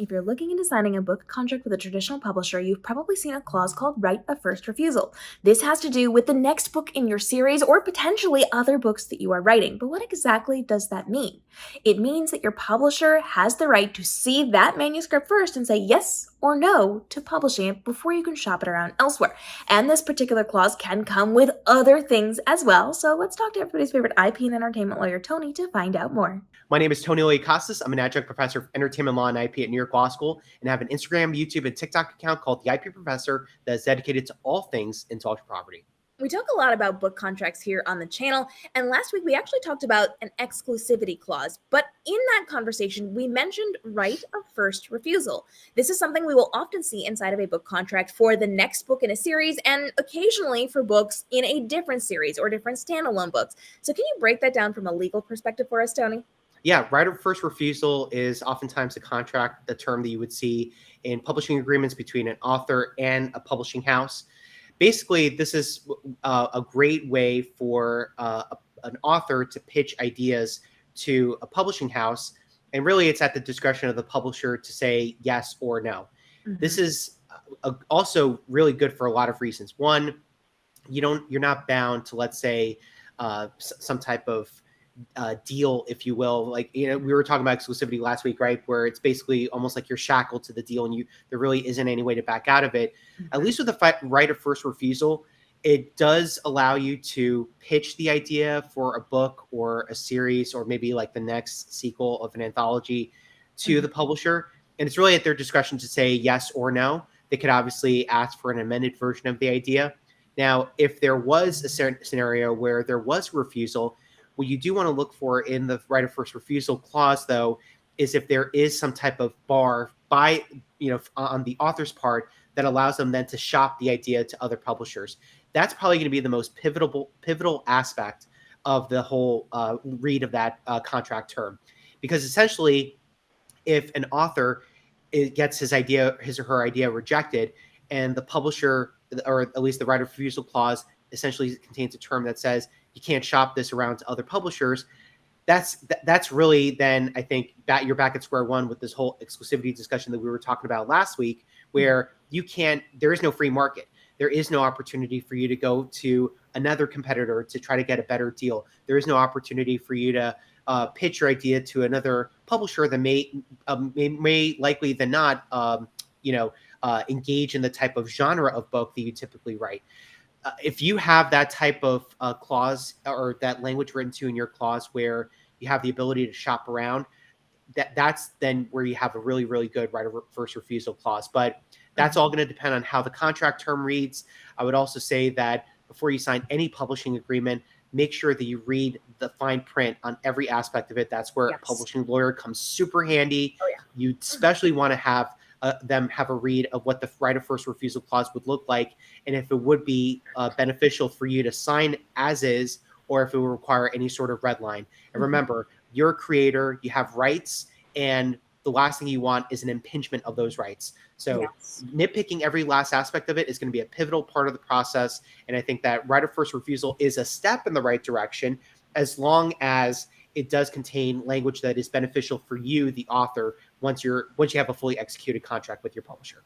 If you're looking into signing a book contract with a traditional publisher, you've probably seen a clause called Right of First Refusal. This has to do with the next book in your series or potentially other books that you are writing. But what exactly does that mean? It means that your publisher has the right to see that manuscript first and say yes or no to publishing it before you can shop it around elsewhere. And this particular clause can come with other things as well. So let's talk to everybody's favorite IP and entertainment lawyer, Tony, to find out more. My name is Tony Iliakostas. I'm an adjunct professor of entertainment law and IP at New York Law School, and I have an Instagram, YouTube, and TikTok account called The IP Professor that is dedicated to all things intellectual property. We talk a lot about book contracts here on the channel, and last week we actually talked about an exclusivity clause, but in that conversation we mentioned right of first refusal. This is something we will often see inside of a book contract for the next book in a series and occasionally for books in a different series or different standalone books. So can you break that down from a legal perspective for us, Tony? Yeah, right of first refusal is oftentimes the term that you would see in publishing agreements between an author and a publishing house. Basically, this is a great way for an author to pitch ideas to a publishing house. And really, it's at the discretion of the publisher to say yes or no. Mm-hmm. This is also really good for a lot of reasons. One, you're not bound to, let's say, some type of deal, if you will. Like, we were talking about exclusivity last week, right? Where it's basically almost like you're shackled to the deal and there really isn't any way to back out of it. Mm-hmm. At least with the right of first refusal, it does allow you to pitch the idea for a book or a series or maybe like the next sequel of an anthology to mm-hmm. the publisher. And it's really at their discretion to say yes or no. They could obviously ask for an amended version of the idea. Now, if there was a scenario where there was a refusal, what you do want to look for in the right of first refusal clause, though, is if there is some type of bar by, on the author's part that allows them then to shop the idea to other publishers. That's probably going to be the most pivotal aspect of the whole read of that contract term. Because essentially, if an author gets his or her idea rejected, and the publisher, or at least the right of refusal clause, essentially contains a term that says you can't shop this around to other publishers, that's really then, I think, that you're back at square one with this whole exclusivity discussion that we were talking about last week, where there is no free market. There is no opportunity for you to go to another competitor to try to get a better deal. There is no opportunity for you to pitch your idea to another publisher that may likely than not, engage in the type of genre of book that you typically write. If you have that type of clause or that language written to in your clause where you have the ability to shop around, that's then where you have a really, really good right of first refusal clause. But that's all going to depend on how the contract term reads. I would also say that before you sign any publishing agreement, make sure that you read the fine print on every aspect of it. That's where a publishing lawyer comes super handy. Oh, yeah. You especially want to have them have a read of what the right of first refusal clause would look like, and if it would be beneficial for you to sign as is, or if it would require any sort of red line. And remember, you're a creator, you have rights, and the last thing you want is an impingement of those rights. So nitpicking every last aspect of it is going to be a pivotal part of the process, and I think that right of first refusal is a step in the right direction, as long as it does contain language that is beneficial for you, the author, once you have a fully executed contract with your publisher.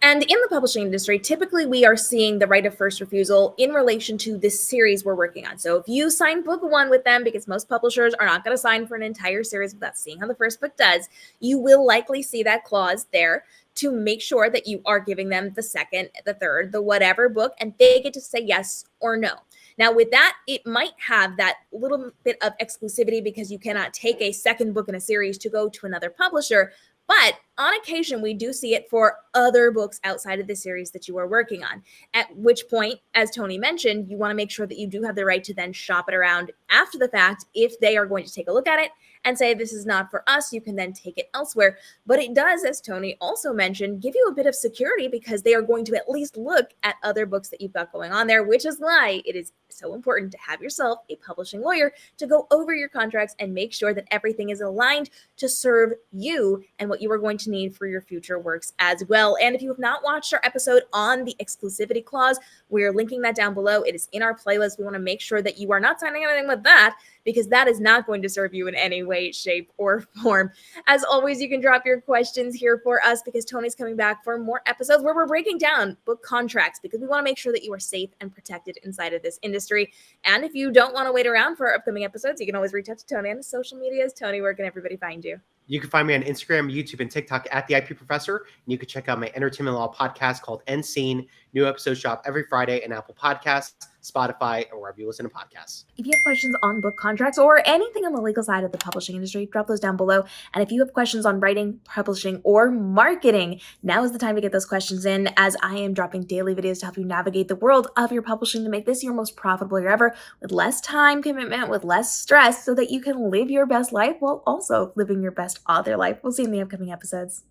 And in the publishing industry, typically we are seeing the right of first refusal in relation to this series we're working on. So if you sign book one with them, because most publishers are not going to sign for an entire series without seeing how the first book does, you will likely see that clause there to make sure that you are giving them the second, the third, the whatever book, and they get to say yes or no. Now, with that, it might have that little bit of exclusivity because you cannot take a second book in a series to go to another publisher. But on occasion, we do see it for other books outside of the series that you are working on, at which point, as Tony mentioned, you want to make sure that you do have the right to then shop it around after the fact. If they are going to take a look at it and say, this is not for us, you can then take it elsewhere. But it does, as Tony also mentioned, give you a bit of security because they are going to at least look at other books that you've got going on there, which is why it is so important to have yourself a publishing lawyer to go over your contracts and make sure that everything is aligned to serve you and what you are going to need for your future works as well. And if you have not watched our episode on the exclusivity clause, we're linking that down below. It is in our playlist. We want to make sure that you are not signing anything with that because that is not going to serve you in any way, shape, or form. As always, you can drop your questions here for us because Tony's coming back for more episodes where we're breaking down book contracts because we want to make sure that you are safe and protected inside of this industry. And if you don't want to wait around for our upcoming episodes, you can always reach out to Tony on his social medias. Tony, where can everybody find you? You can find me on Instagram, YouTube, and TikTok at the IP Professor. And you can check out my entertainment law podcast called End Scene. New episodes drop every Friday in Apple Podcasts, Spotify, or wherever you listen to podcasts. If you have questions on book contracts or anything on the legal side of the publishing industry, drop those down below. And if you have questions on writing, publishing, or marketing, now is the time to get those questions in, as I am dropping daily videos to help you navigate the world of your publishing to make this your most profitable year ever, with less time commitment, with less stress, so that you can live your best life while also living your best author life. We'll see you in the upcoming episodes.